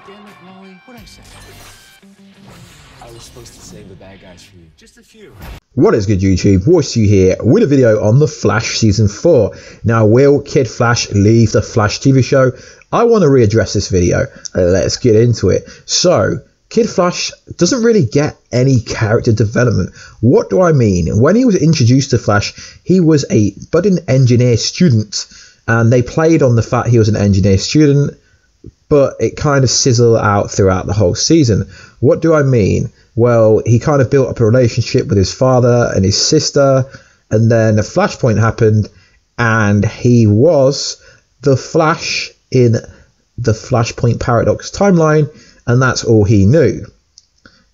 Damn it, Wally. What'd I say? I was supposed to save the bad guys for you. Just a few. What is good, YouTube? Warstu here with a video on The Flash Season 4. Now, will Kid Flash leave the Flash TV show? I want to readdress this video. Let's get into it. So, Kid Flash doesn't really get any character development. What do I mean? When he was introduced to Flash, he was a budding engineer student, and they played on the fact he was an engineer student, but it kind of sizzled out throughout the whole season. What do I mean? Well, he kind of built up a relationship with his father and his sister, and then a flashpoint happened, and he was the Flash in the Flashpoint Paradox timeline, and that's all he knew.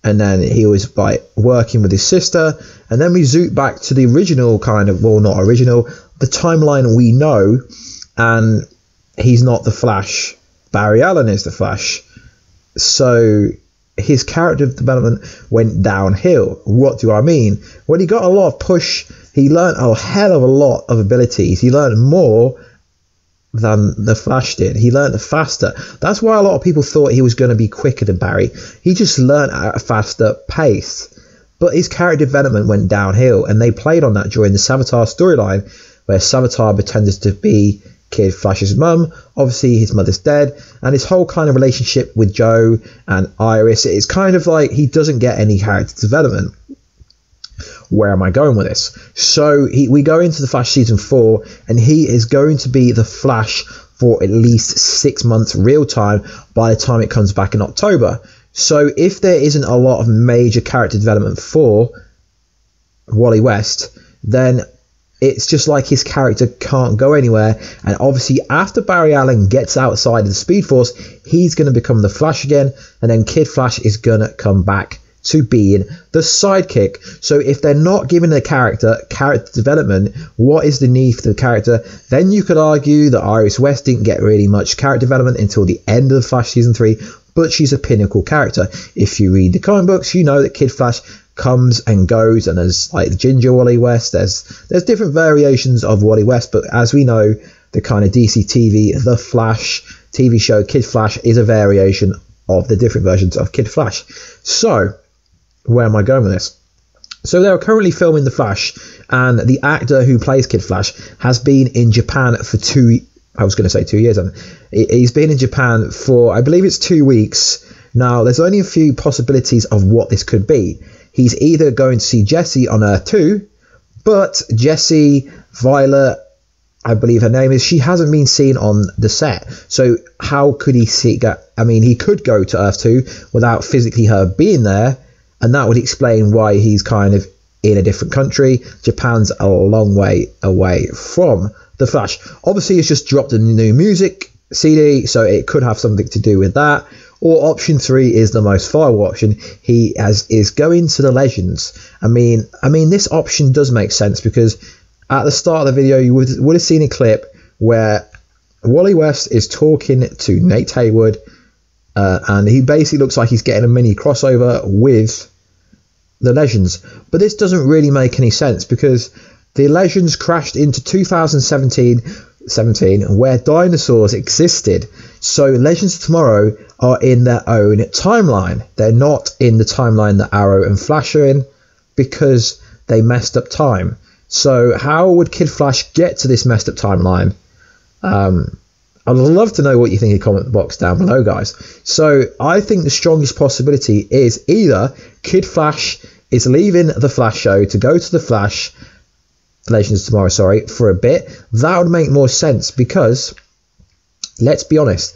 And then he was like working with his sister, and then we zoom back to the original kind of, well, not original, the timeline we know, and he's not the Flash. Barry Allen is the Flash. So his character development went downhill. What do I mean? Well, he got a lot of push. He learned a hell of a lot of abilities. He learned more than the Flash did. He learned faster. That's why a lot of people thought he was going to be quicker than Barry. He just learned at a faster pace. But his character development went downhill, and they played on that during the Savitar storyline, where Savitar pretended to be Kid Flash's mum. Obviously his mother's dead, and his whole kind of relationship with Joe and Iris, it's kind of like he doesn't get any character development. Where am I going with this? So we go into the Flash Season 4, and he is going to be the Flash for at least 6 months real time by the time it comes back in October. So if there isn't a lot of major character development for Wally West, then it's just like his character can't go anywhere. And obviously after Barry Allen gets outside of the Speed Force, he's going to become the Flash again, and then Kid Flash is going to come back to being the sidekick. So if they're not giving the character development, what is the need for the character? Then you could argue that Iris West didn't get really much character development until the end of the Flash Season 3, but she's a pinnacle character. If you read the comic books, you know that Kid Flash comes and goes, and there's like the Ginger Wally West, there's different variations of Wally West, but as we know, the kind of DC TV, the Flash TV show Kid Flash is a variation of the different versions of Kid Flash. So where am I going with this? So they're currently filming The Flash, and the actor who plays Kid Flash has been in Japan for 2 years. He's been in Japan for, I believe it's 2 weeks. Now, there's only a few possibilities of what this could be. He's either going to see Jessie on Earth 2, but Jessie, Violet, I believe her name is, she hasn't been seen on the set. So how could he see? I mean, he could go to Earth 2 without physically her being there, and that would explain why he's kind of in a different country. Japan's a long way away from the Flash. Obviously, it's just dropped a new music CD, so it could have something to do with that. Or option 3 is the most viable option. He is going to the Legends. I mean, this option does make sense, because at the start of the video, you would have seen a clip where Wally West is talking to Nate Haywood, and he basically looks like he's getting a mini crossover with the Legends. But this doesn't really make any sense, because the Legends crashed into 2017, where dinosaurs existed. So Legends of Tomorrow are in their own timeline. They're not in the timeline that Arrow and Flash are in, because they messed up time. So how would Kid Flash get to this messed up timeline? I'd love to know what you think in the comment box down below, guys. So I think the strongest possibility is either Kid Flash is leaving the Flash show to go to the Flash Legends of Tomorrow, for a bit. That would make more sense, because let's be honest,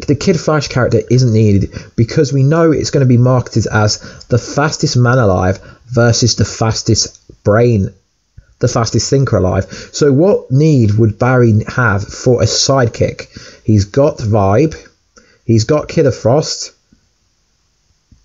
the Kid Flash character isn't needed, because we know it's going to be marketed as the fastest man alive versus the fastest brain, the fastest thinker alive. So what need would Barry have for a sidekick? He's got Vibe, he's got Killer Frost,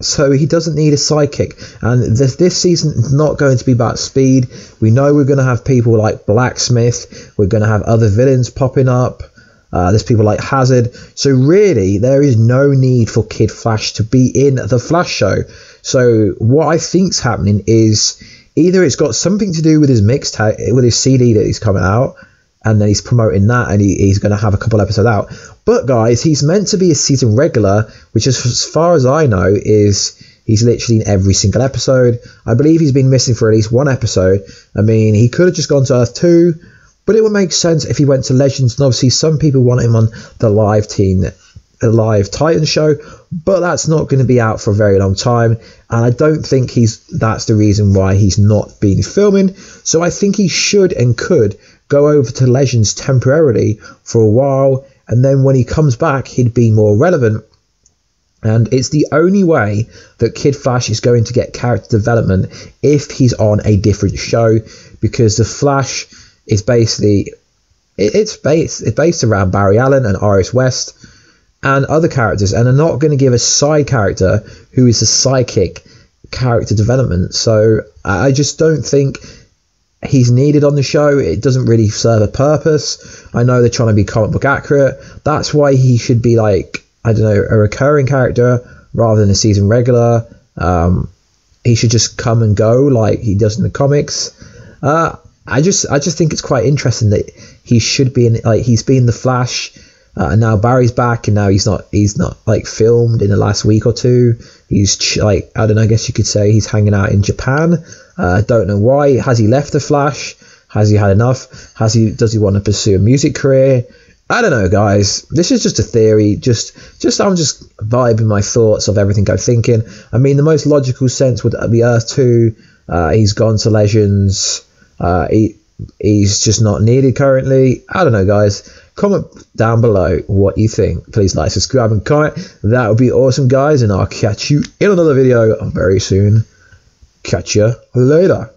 so he doesn't need a sidekick. And this season is not going to be about speed. We know we're going to have people like Blacksmith, we're going to have other villains popping up, there's people like Hazard. So really there is no need for Kid Flash to be in the Flash show. So what I think's happening is either it's got something to do with his mixtape, with his CD that he's coming out, and then he's promoting that, and he's going to have a couple episodes out. But guys, he's meant to be a season regular, which as far as I know is he's literally in every single episode. I believe he's been missing for at least one episode. I mean, he could have just gone to Earth 2, but it would make sense if he went to Legends, and obviously some people want him on the live team, the live Titan show, but that's not going to be out for a very long time, and I don't think that's the reason why he's not been filming. So I think he should and could go over to Legends temporarily for a while, and then when he comes back, he'd be more relevant. And it's the only way that Kid Flash is going to get character development if he's on a different show, because the Flash is basically it's based around Barry Allen and Iris West and other characters, and they're not going to give a side character who is a sidekick character development. So I just don't think he's needed on the show. It doesn't really serve a purpose. I know they're trying to be comic book accurate. That's why he should be like, I don't know, a recurring character rather than a season regular. He should just come and go like he does in the comics. I just think it's quite interesting that he should be in, like, he's been the Flash, and now Barry's back, and now he's not like filmed in the last week or two. He's like, I don't know, I guess you could say he's hanging out in Japan. I don't know why. Has he left the Flash? Has he had enough? Does he want to pursue a music career? I don't know, guys. This is just a theory. I'm just vibing my thoughts of everything I'm thinking. I mean, the most logical sense would be Earth 2. He's gone to Legends. He's just not needed currently. I don't know, guys. Comment down below what you think. Please like, subscribe, and comment. That would be awesome, guys. And I'll catch you in another video very soon. Catch you later.